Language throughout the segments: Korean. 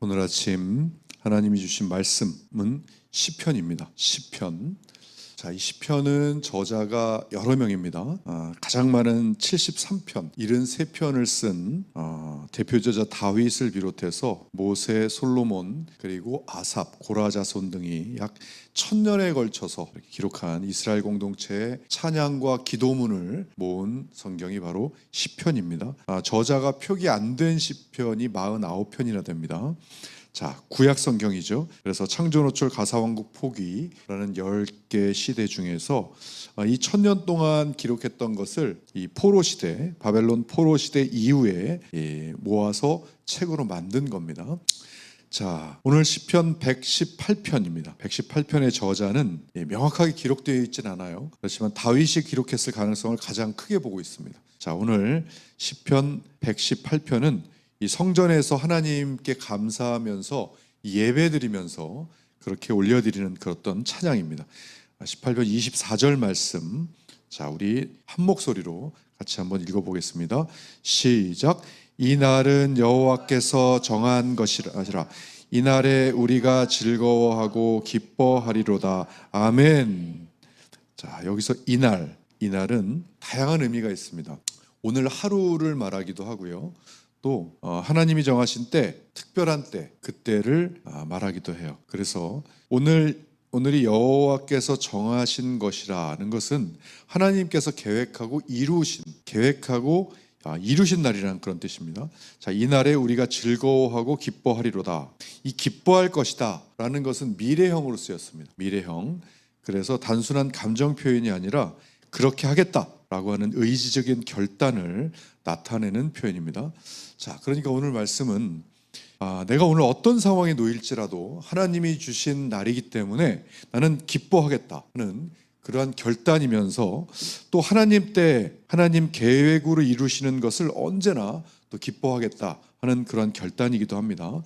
오늘 아침 하나님이 주신 말씀은 시편입니다. 시편. 자, 이 시편은 저자가 여러 명입니다. 가장 많은 73편, 73편을 쓴 대표저자 다윗을 비롯해서 모세, 솔로몬, 그리고 아삽, 고라 자손 등이 약 1000년에 걸쳐서 이렇게 기록한 이스라엘 공동체의 찬양과 기도문을 모은 성경이 바로 시편입니다. 저자가 표기 안 된 시편이 49편이나 됩니다. 자, 구약 성경이죠. 그래서 창조노출 가사왕국 포기라는 10개 시대 중에서 이 1000년 동안 기록했던 것을 이 포로 시대, 바벨론 포로 시대 이후에 모아서 책으로 만든 겁니다. 자, 오늘 시편 118편입니다. 118편의 저자는 명확하게 기록되어 있지는 않아요. 그렇지만 다윗이 기록했을 가능성을 가장 크게 보고 있습니다. 자, 오늘 시편 118편은 이 성전에서 하나님께 감사하면서 예배드리면서 그렇게 올려드리는 그런 찬양입니다. 18편 24절 말씀, 자, 우리 한 목소리로 같이 한번 읽어보겠습니다. 시작. 이날은 여호와께서 정한 것이라 이날에 우리가 즐거워하고 기뻐하리로다. 아멘. 자, 여기서 이날은 다양한 의미가 있습니다. 오늘 하루를 말하기도 하고요, 또 하나님이 정하신 때, 특별한 때, 그때를 말하기도 해요. 그래서 오늘이 여호와께서 정하신 것이라는 것은 하나님께서 계획하고 이루신 날이라는 그런 뜻입니다. 자, 이 날에 우리가 즐거워하고 기뻐하리로다. 이 기뻐할 것이다 라는 것은 미래형으로 쓰였습니다. 미래형. 그래서 단순한 감정 표현이 아니라 그렇게 하겠다라고 하는 의지적인 결단을 나타내는 표현입니다. 자, 그러니까 오늘 말씀은 내가 오늘 어떤 상황에 놓일지라도 하나님이 주신 날이기 때문에 나는 기뻐하겠다는 그러한 결단이면서, 또 하나님 계획으로 이루시는 것을 언제나 또 기뻐하겠다 하는 그러한 결단이기도 합니다.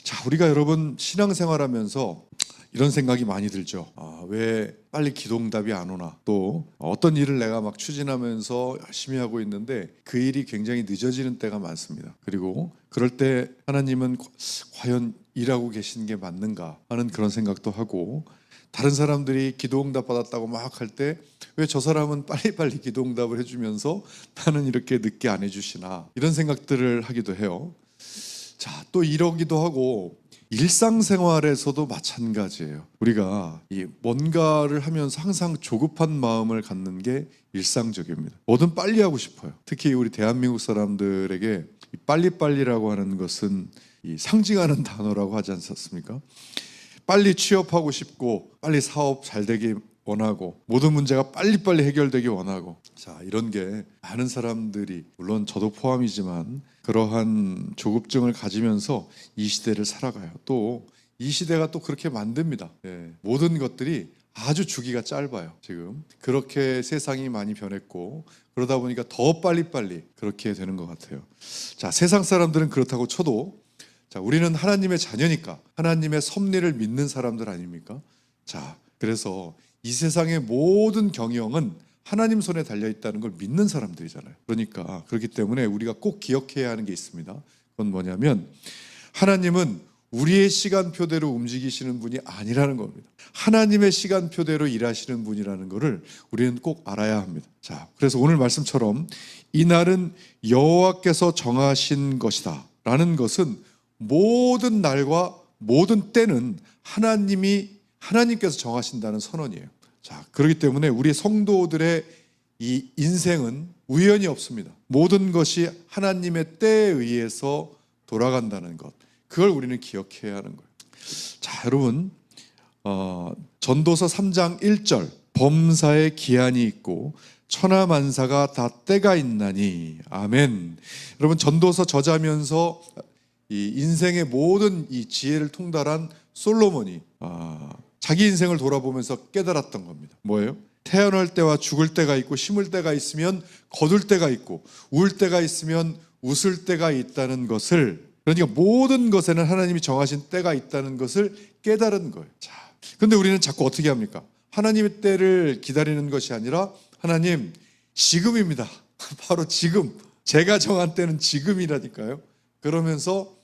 자, 우리가 여러분 신앙생활하면서 이런 생각이 많이 들죠. 왜 빨리 기도응답이 안 오나? 또 어떤 일을 내가 막 추진하면서 열심히 하고 있는데 그 일이 굉장히 늦어지는 때가 많습니다. 그리고 그럴 때 하나님은 과연 일하고 계신 게 맞는가 하는 그런 생각도 하고, 다른 사람들이 기도응답 받았다고 막 할 때 왜 저 사람은 빨리빨리 기도응답을 해주면서 나는 이렇게 늦게 안 해주시나, 이런 생각들을 하기도 해요. 자, 또 이러기도 하고, 일상생활에서도 마찬가지예요. 우리가 이 뭔가를 하면서 항상 조급한 마음을 갖는 게 일상적입니다. 뭐든 빨리 하고 싶어요. 특히 우리 대한민국 사람들에게 이 빨리빨리라고 하는 것은 이 상징하는 단어라고 하지 않습니까? 빨리 취업하고 싶고, 빨리 사업 잘 되기 원하고, 모든 문제가 빨리빨리 해결되기 원하고, 자, 이런 게 많은 사람들이, 물론 저도 포함이지만 그러한 조급증을 가지면서 이 시대를 살아가요. 또 이 시대가 또 그렇게 만듭니다. 모든 것들이 아주 주기가 짧아요. 지금 그렇게 세상이 많이 변했고, 그러다 보니까 더 빨리빨리 그렇게 되는 것 같아요. 자, 세상 사람들은 그렇다고 쳐도, 자, 우리는 하나님의 자녀니까 하나님의 섭리를 믿는 사람들 아닙니까? 자, 그래서 이 세상의 모든 경영은 하나님 손에 달려있다는 걸 믿는 사람들이잖아요. 그러니까 그렇기 때문에 우리가 꼭 기억해야 하는 게 있습니다. 그건 뭐냐면, 하나님은 우리의 시간표대로 움직이시는 분이 아니라는 겁니다. 하나님의 시간표대로 일하시는 분이라는 것을 우리는 꼭 알아야 합니다. 자, 그래서 오늘 말씀처럼 이 날은 여호와께서 정하신 것이다 라는 것은 모든 날과 모든 때는 하나님께서 정하신다는 선언이에요. 자, 그렇기 때문에 우리 성도들의 이 인생은 우연이 없습니다. 모든 것이 하나님의 때에 의해서 돌아간다는 것, 그걸 우리는 기억해야 하는 거예요. 자, 여러분, 전도서 3장 1절, 범사에 기한이 있고 천하만사가 다 때가 있나니. 아멘. 여러분, 전도서 저자면서 이 인생의 모든 이 지혜를 통달한 솔로몬이 자기 인생을 돌아보면서 깨달았던 겁니다. 뭐예요? 태어날 때와 죽을 때가 있고, 심을 때가 있으면 거둘 때가 있고, 울 때가 있으면 웃을 때가 있다는 것을, 그러니까 모든 것에는 하나님이 정하신 때가 있다는 것을 깨달은 거예요. 자, 근데 우리는 자꾸 어떻게 합니까? 하나님의 때를 기다리는 것이 아니라, 하나님, 지금입니다. 바로 지금. 제가 정한 때는 지금이라니까요. 그러면서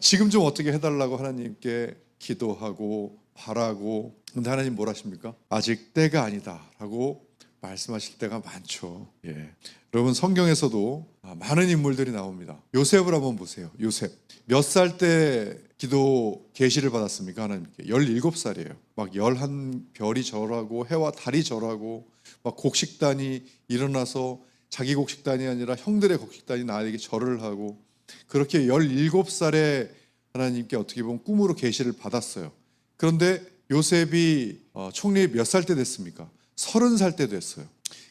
지금 좀 어떻게 해달라고 하나님께 기도하고 바라고, 근데 하나님 뭘 하십니까? 아직 때가 아니다 라고 말씀하실 때가 많죠. 예. 여러분, 성경에서도 많은 인물들이 나옵니다. 요셉을 한번 보세요. 요셉 몇 살 때 기도 계시를 받았습니까? 하나님께 17살이에요. 막 11별이 절하고 해와 달이 절하고 막 곡식단이 일어나서 자기 곡식단이 아니라 형들의 곡식단이 나에게 절을 하고, 그렇게 17살에 하나님께 어떻게 보면 꿈으로 계시를 받았어요. 그런데 요셉이 총리 몇 살 때 됐습니까? 30살 때 됐어요.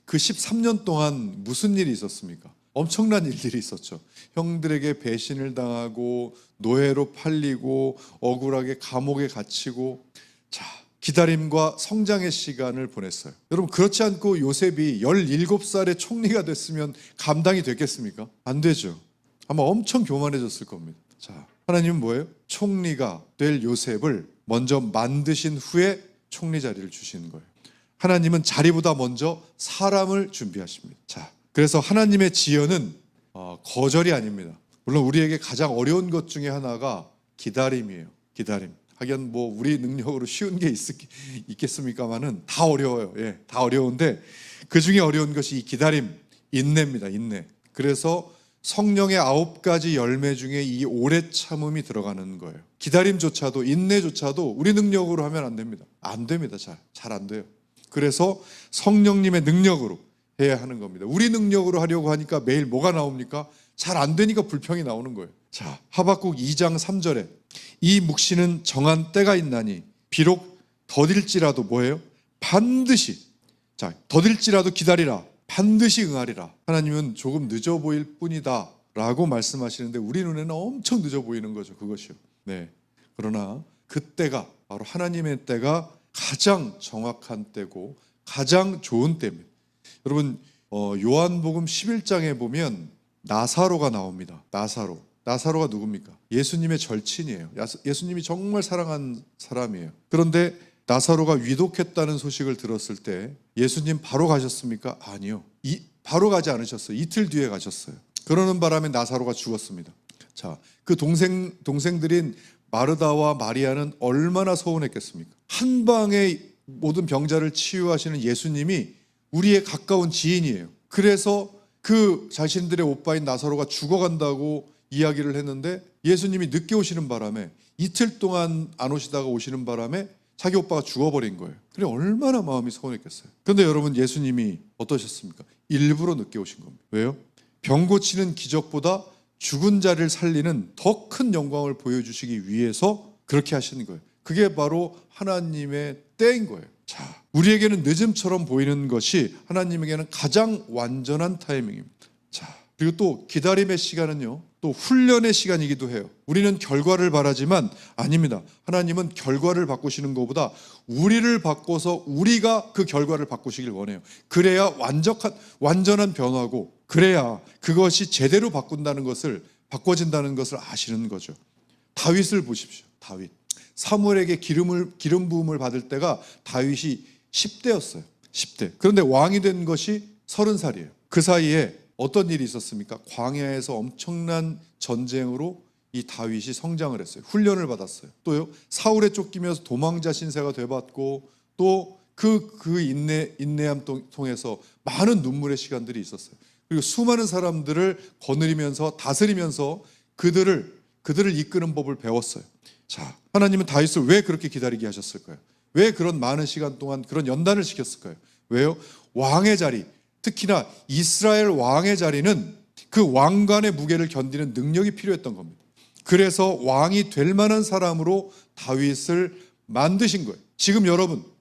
그 13년 동안 무슨 일이 있었습니까? 엄청난 일들이 있었죠. 형들에게 배신을 당하고 노예로 팔리고 억울하게 감옥에 갇히고, 자, 기다림과 성장의 시간을 보냈어요. 여러분, 그렇지 않고 요셉이 17살에 총리가 됐으면 감당이 됐겠습니까? 안 되죠. 아마 엄청 교만해졌을 겁니다. 자, 하나님은 뭐예요? 총리가 될 요셉을 먼저 만드신 후에 총리 자리를 주시는 거예요. 하나님은 자리보다 먼저 사람을 준비하십니다. 자, 그래서 하나님의 지연은 거절이 아닙니다. 물론 우리에게 가장 어려운 것 중에 하나가 기다림이에요. 기다림. 하긴 뭐 우리 능력으로 쉬운 게 있겠습니까만은 다 어려워요. 예, 다 어려운데 그 중에 어려운 것이 이 기다림, 인내입니다. 인내. 그래서 성령의 9가지 열매 중에 이 오래 참음이 들어가는 거예요. 기다림조차도, 인내조차도 우리 능력으로 하면 안 됩니다. 안 됩니다. 잘 안 돼요. 그래서 성령님의 능력으로 해야 하는 겁니다. 우리 능력으로 하려고 하니까 매일 뭐가 나옵니까? 잘 안 되니까 불평이 나오는 거예요. 자, 하박국 2장 3절에 이 묵시는 정한 때가 있나니 비록 더딜지라도 뭐예요? 반드시, 자, 더딜지라도 기다리라. 반드시 응하리라. 하나님은 조금 늦어 보일 뿐이다 라고 말씀하시는데 우리 눈에는 엄청 늦어 보이는 거죠. 그것이요. 네. 그러나 그때가 바로 하나님의 때가 가장 정확한 때고 가장 좋은 때입니다. 여러분, 요한복음 11장에 보면 나사로가 나옵니다. 나사로가 누굽니까? 예수님의 절친이에요. 예수님이 정말 사랑한 사람이에요. 그런데 나사로가 위독했다는 소식을 들었을 때 예수님 바로 가셨습니까? 아니요. 바로 가지 않으셨어요. 이틀 뒤에 가셨어요. 그러는 바람에 나사로가 죽었습니다. 자, 그 동생들인 마르다와 마리아는 얼마나 서운했겠습니까? 한 방에 모든 병자를 치유하시는 예수님이 우리의 가까운 지인이에요. 그래서 그 자신들의 오빠인 나사로가 죽어간다고 이야기를 했는데 예수님이 늦게 오시는 바람에, 이틀 동안 안 오시다가 오시는 바람에 자기 오빠가 죽어버린 거예요. 그래 얼마나 마음이 서운했겠어요. 그런데 여러분, 예수님이 어떠셨습니까? 일부러 늦게 오신 겁니다. 왜요? 병 고치는 기적보다 죽은 자를 살리는 더 큰 영광을 보여주시기 위해서 그렇게 하시는 거예요. 그게 바로 하나님의 때인 거예요. 자, 우리에게는 늦음처럼 보이는 것이 하나님에게는 가장 완전한 타이밍입니다. 자, 그리고 또 기다림의 시간은요, 또 훈련의 시간이기도 해요. 우리는 결과를 바라지만 아닙니다. 하나님은 결과를 바꾸시는 것보다 우리를 바꿔서 우리가 그 결과를 바꾸시길 원해요. 그래야 완전한 변화고, 그래야 그것이 제대로 바꿔진다는 것을 아시는 거죠. 다윗을 보십시오. 다윗. 사무엘에게 기름 부음을 받을 때가 다윗이 10대였어요. 10대. 그런데 왕이 된 것이 30살이에요. 그 사이에 어떤 일이 있었습니까? 광야에서 엄청난 전쟁으로 이 다윗이 성장을 했어요. 훈련을 받았어요. 또요, 사울에 쫓기면서 도망자 신세가 되받고, 또 그 인내함 통해서 많은 눈물의 시간들이 있었어요. 그리고 수많은 사람들을 거느리면서 다스리면서 그들을 이끄는 법을 배웠어요. 자, 하나님은 다윗을 왜 그렇게 기다리게 하셨을까요? 왜 그런 많은 시간 동안 그런 연단을 시켰을까요? 왜요? 왕의 자리, 특히나 이스라엘 왕의 자리는 그 왕관의 무게를 견디는 능력이 필요했던 겁니다. 그래서 왕이 될 만한 사람으로 다윗을 만드신 거예요. 지금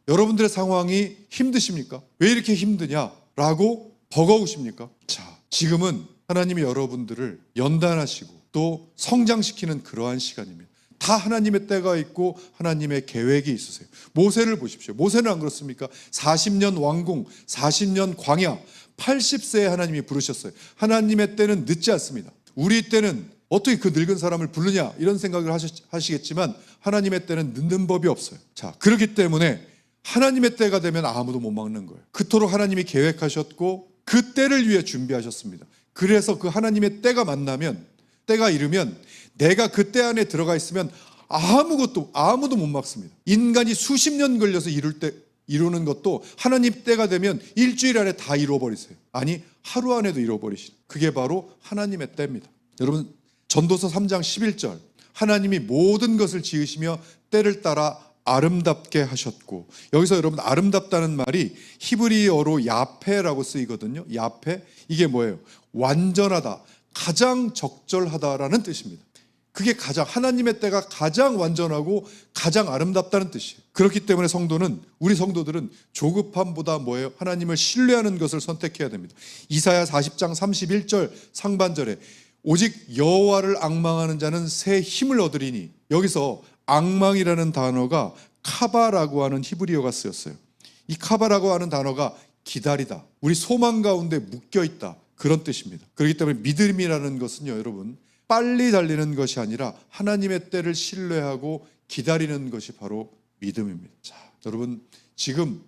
여러분들의 상황이 힘드십니까? 왜 이렇게 힘드냐라고 버거우십니까? 자, 지금은 하나님이 여러분들을 연단하시고 또 성장시키는 그러한 시간입니다. 다 하나님의 때가 있고 하나님의 계획이 있으세요. 모세를 보십시오. 모세는 안 그렇습니까? 40년 왕궁, 40년 광야, 80세에 하나님이 부르셨어요. 하나님의 때는 늦지 않습니다. 우리 때는 어떻게 그 늙은 사람을 부르냐 이런 생각을 하시겠지만 하나님의 때는 늦는 법이 없어요. 자, 그렇기 때문에 하나님의 때가 되면 아무도 못 막는 거예요. 그토록 하나님이 계획하셨고 그 때를 위해 준비하셨습니다. 그래서 그 하나님의 때가 만나면 때가 이르면 내가 그 때 안에 들어가 있으면 아무도 못 막습니다. 인간이 수십 년 걸려서 이루는 것도 하나님 때가 되면 일주일 안에 다 이루어버리세요. 아니 하루 안에도 이루어버리시는, 그게 바로 하나님의 때입니다. 여러분, 전도서 3장 11절, 하나님이 모든 것을 지으시며 때를 따라 아름답게 하셨고, 여기서 여러분 아름답다는 말이 히브리어로 야페라고 쓰이거든요. 야페, 이게 뭐예요? 완전하다, 가장 적절하다라는 뜻입니다. 그게 하나님의 때가 가장 완전하고 가장 아름답다는 뜻이에요. 그렇기 때문에 우리 성도들은 조급함보다 뭐예요? 하나님을 신뢰하는 것을 선택해야 됩니다. 이사야 40장 31절 상반절에 오직 여호와를 앙망하는 자는 새 힘을 얻으리니, 여기서 앙망이라는 단어가 카바라고 하는 히브리어가 쓰였어요. 이 카바라고 하는 단어가 기다리다, 우리 소망 가운데 묶여있다, 그런 뜻입니다. 그렇기 때문에 믿음이라는 것은요, 여러분, 빨리 달리는 것이 아니라 하나님의 때를 신뢰하고 기다리는 것이 바로 믿음입니다. 자, 여러분, 지금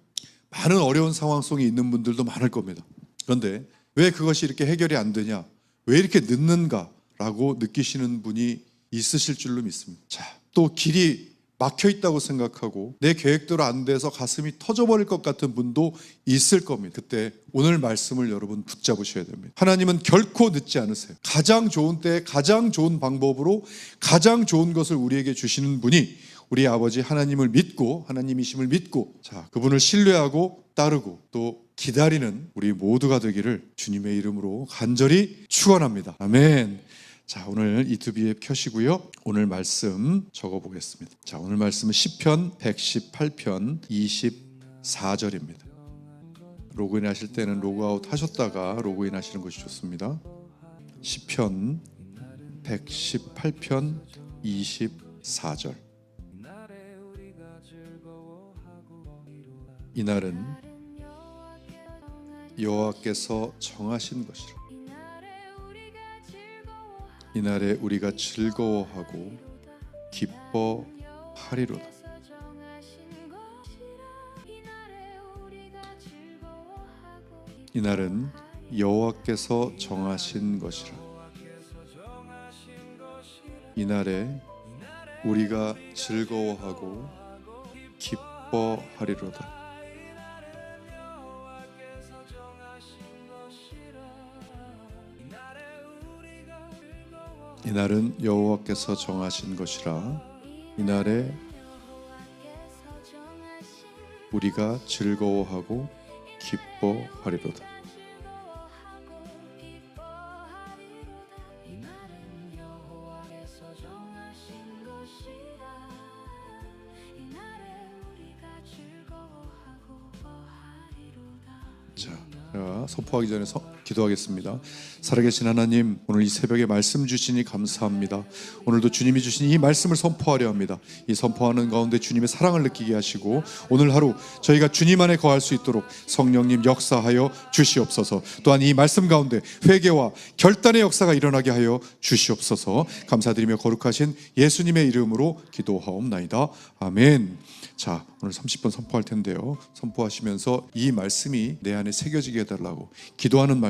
많은 어려운 상황 속에 있는 분들도 많을 겁니다. 그런데 왜 그것이 이렇게 해결이 안 되냐, 왜 이렇게 늦는가라고 느끼시는 분이 있으실 줄로 믿습니다. 자, 또 길이 막혀 있다고 생각하고 내 계획대로 안 돼서 가슴이 터져버릴 것 같은 분도 있을 겁니다. 그때 오늘 말씀을 여러분 붙잡으셔야 됩니다. 하나님은 결코 늦지 않으세요. 가장 좋은 때에 가장 좋은 방법으로 가장 좋은 것을 우리에게 주시는 분이 우리 아버지 하나님을 믿고, 하나님이심을 믿고, 자, 그분을 신뢰하고 따르고 또 기다리는 우리 모두가 되기를 주님의 이름으로 간절히 축원합니다. 아멘. 자, 오늘 이투비에 켜시고요. 오늘 말씀 적어보겠습니다. 자, 오늘 말씀은 시편 118편 24절입니다. 로그인 하실 때는 로그아웃 하셨다가 로그인 하시는 것이 좋습니다. 시편 118편 24절. 이날은 여호와께서 정하신 것이라. 이날에 우리가 즐거워하고 기뻐하리로다. 이날은 여호와께서 정하신 것이라. 이날에 우리가 즐거워하고 기뻐하리로다. 이날은 여호와께서 정하신 것이라. 이날에 우리가 즐거워하고 기뻐하리로다. 자, 선포하기 전에 기도하겠습니다. 살아계신 하나님, 오늘 이 새벽에 말씀 주시니 감사합니다. 오늘도 주님이 주신 이 말씀을 선포하려 합니다. 이 선포하는 가운데 주님의 사랑을 느끼게 하시고 오늘 하루 저희가 주님 안에 거할 수 있도록 성령님 역사하여 주시옵소서. 또한 이 말씀 가운데 회개와 결단의 역사가 일어나게 하여 주시옵소서. 감사드리며 거룩하신 예수님의 이름으로 기도하옵나이다. 아멘. 자, 오늘 30분 선포할 텐데요. 선포하시면서 이 말씀이 내 안에 새겨지게 해달라고 기도하는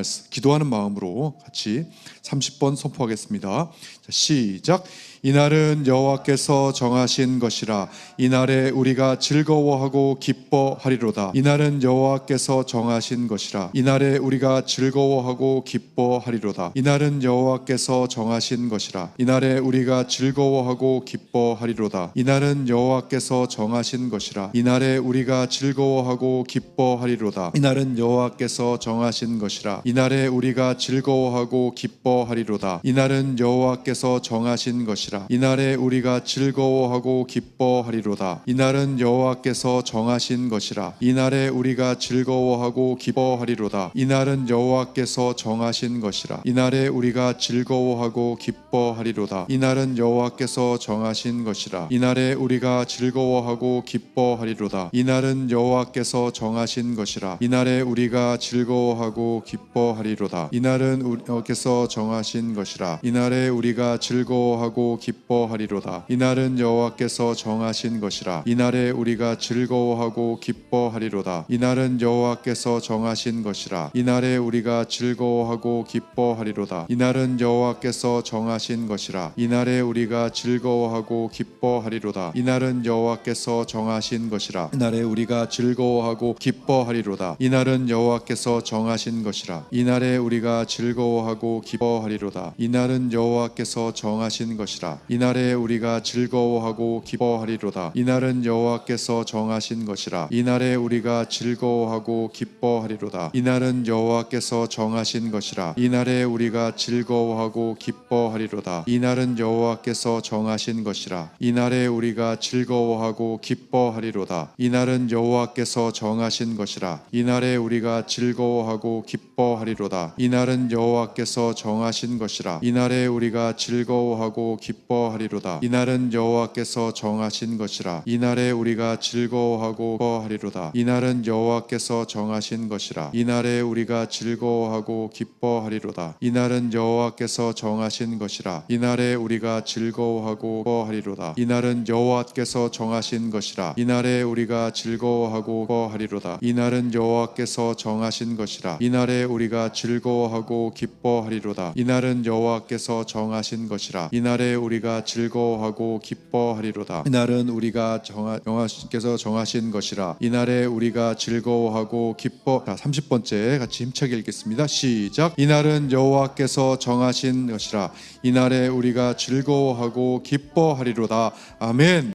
마음으로 같이 30번 선포하겠습니다. 자, 시작. 이날은 여호와께서 정하신 것이라. 이날에 우리가 즐거워하고 기뻐하리로다. 이날은 여호와께서 정하신 것이라. 이날에 우리가 즐거워하고 기뻐하리로다. 이날은 여호와께서 정하신 것이라. 이날에 우리가 즐거워하고 기뻐하리로다. 이날은 여호와께서 정하신 것이라. 이날에 우리가 즐거워하고 기뻐하리로다. 이날은 여호와께서 정하신 것이라. 이날에 우리가 즐거워하고 기뻐하리로다. 이날은 여호와께서 정하신 것이라. 이날에 우리가 즐거워하고 기뻐하리로다. 이날은 여호와께서 정하신 것이라. 이날에 우리가 즐거워하고 기뻐하리로다. 이날은 여호와께서 정하신 것이라. 이날에 우리가 즐거워하고 기뻐하리로다. 이날은 여호와께서 정하신 것이라. 이날에 우리가 즐거워하고 기뻐하리로다. 이날은 여호와께서 정하신 것이라. 이날에 우리가 즐거워하고 기뻐하리로다. 이날은 여호와께서 정하신 것이라. 이날에 우리가 즐거워하고 기뻐하리로다. 이날은 여호와께서 정하신 것이라. 이날에 우리가 즐거워하고 기뻐하리로다. 이날은 여호와께서 정하신 것이라. 이날에 우리가 즐거워하고 기뻐하리로다. 이날은 여호와께서 정하신 것이라. 이날에 우리가 즐거워하고 기뻐하리로다. 이날은 여호와께서 정하신 것이라. 이날에 우리가 즐거워하고 기뻐하리로다. 이날은 여호와께서 정하신 것이라. 이날에 우리가 즐거워하고 기뻐하리로다. 이날은 여호와께서 정하신 것이라. 이날에 우리가 즐거워하고 기뻐하리로다. 이날은 여호와께서 정하신 것이라. 이날에 우리가 즐거워하고 기뻐하리로다. 이날은 여호와께서 정하신 것이라. 이날에 우리가 즐거워하고 기뻐하리로다. 이날은 여호와께서 정하신 것이라. 이날에 우리가 즐거워하고 기뻐하리로다. 이날은 여호와께서 정하신 것이라. 이날에 우리가 즐거워하고 기뻐하리로다. 이날은 여호와께서 정하신 것이라. 이날에 우리가 즐거워하고 기뻐하리로다. 이날은 여호와께서 정하신 것이라. 이날에 우리가 즐거워하고 기뻐하리로다. 이날은 여호와께서 정하신 것이라. 이날에 우리가 즐거워하고 기뻐하리로다. 이날은 여호와께서 정하신 것이라. 이날에 우리가 즐거워하고 기뻐하리로다. 이날은 여호와께서 정하신 것이라. 이날에 우리가 즐거워하고 기뻐하리로다. 이날은 여호와께서 정하신 것이라. 이날에 우리가 즐거워하고 기뻐하리로다. 이날은 여호와께서 정하신 것이라. 이날에 우리가 즐거워하고 기뻐하리로다. 이날은 우리가 여호와께서 정하신 것이라. 이날에 우리가 즐거워하고 기뻐. 자, 30번째 같이 힘차게 읽겠습니다. 시작. 이날은 여호와께서 정하신 것이라. 이날에 우리가 즐거워하고 기뻐하리로다. 아멘.